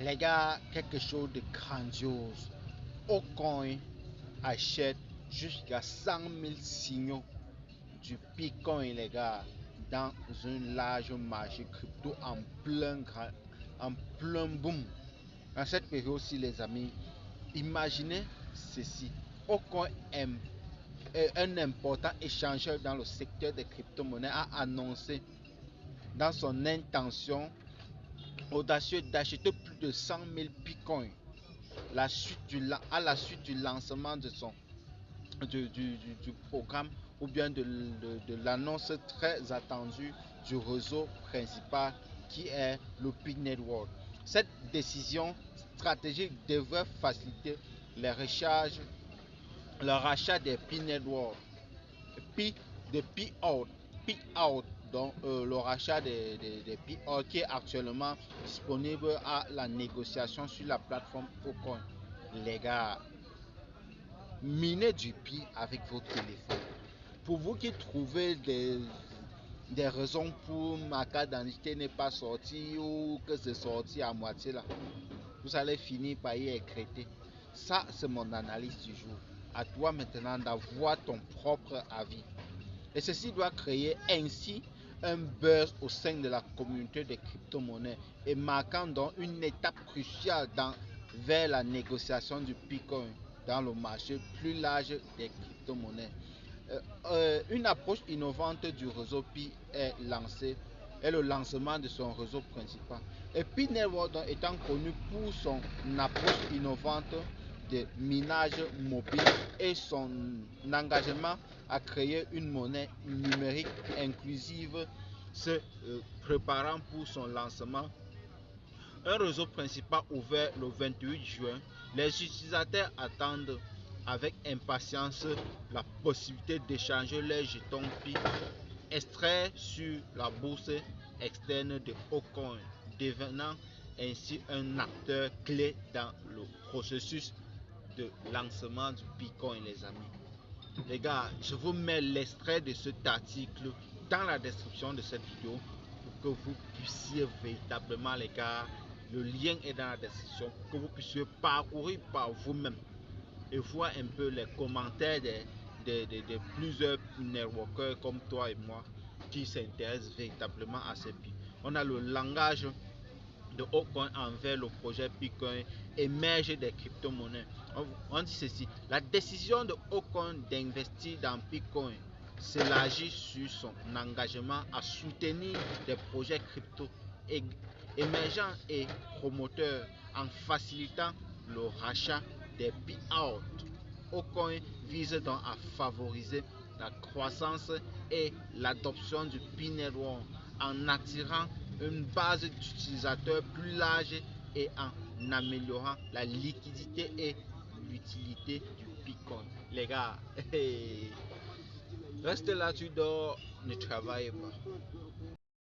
Les gars, quelque chose de grandiose. Aucun achète jusqu'à 100 000 signaux du Bitcoin, les gars, dans un large marché crypto en plein boom. Dans cette période-ci, les amis, imaginez ceci. Aucun un important échangeur dans le secteur des crypto-monnaies a annoncé dans son intention audacieuse d'acheter plus de 100 000 bitcoins à la suite du lancement de du programme ou bien de l'annonce très attendue du réseau principal qui est le Pi Network. Cette décision stratégique devrait faciliter les recharges, le rachat des Pi Network, Pi de Pi Out, Pi Out, donc le rachat des Pi Out qui est actuellement disponible à la négociation sur la plateforme Ocon. Les gars, minez du Pi avec votre téléphone. Pour vous qui trouvez des raisons pour ma carte d'identité n'est pas sortie ou que c'est sorti à moitié là, vous allez finir par y écréter. Ça, c'est mon analyse du jour. À toi maintenant d'avoir ton propre avis. Et ceci doit créer ainsi un buzz au sein de la communauté des crypto-monnaies et marquant donc une étape cruciale vers la négociation du Bitcoin dans le marché plus large des crypto-monnaies. Une approche innovante du réseau Pi est lancée et le lancement de son réseau principal. Et Pi Network donc, étant connu pour son approche innovante de minage mobile et son engagement à créer une monnaie numérique inclusive, se préparant pour son lancement. Un réseau principal ouvert le 28 juin, les utilisateurs attendent avec impatience la possibilité d'échanger leurs jetons Pi extraits sur la bourse externe de Ocon, devenant ainsi un acteur clé dans le processus de lancement du Bitcoin, les amis. Les gars, je vous mets l'extrait de cet article dans la description de cette vidéo pour que vous puissiez véritablement, les gars, le lien est dans la description pour que vous puissiez parcourir par vous-même et voir un peu les commentaires de plusieurs networkers comme toi et moi qui s'intéressent véritablement à ces pays. On a le langage de Ocon envers le projet Bitcoin émerge des crypto-monnaies. On dit ceci, la décision de Ocon d'investir dans Bitcoin s'élargit sur son engagement à soutenir des projets crypto émergents et promoteurs en facilitant le rachat des payouts. Ocon vise donc à favoriser la croissance et l'adoption du Pi Network en attirant une base d'utilisateurs plus large et en améliorant la liquidité et l'utilité du Bitcoin. Les gars, reste là, tu dors, ne travaille pas.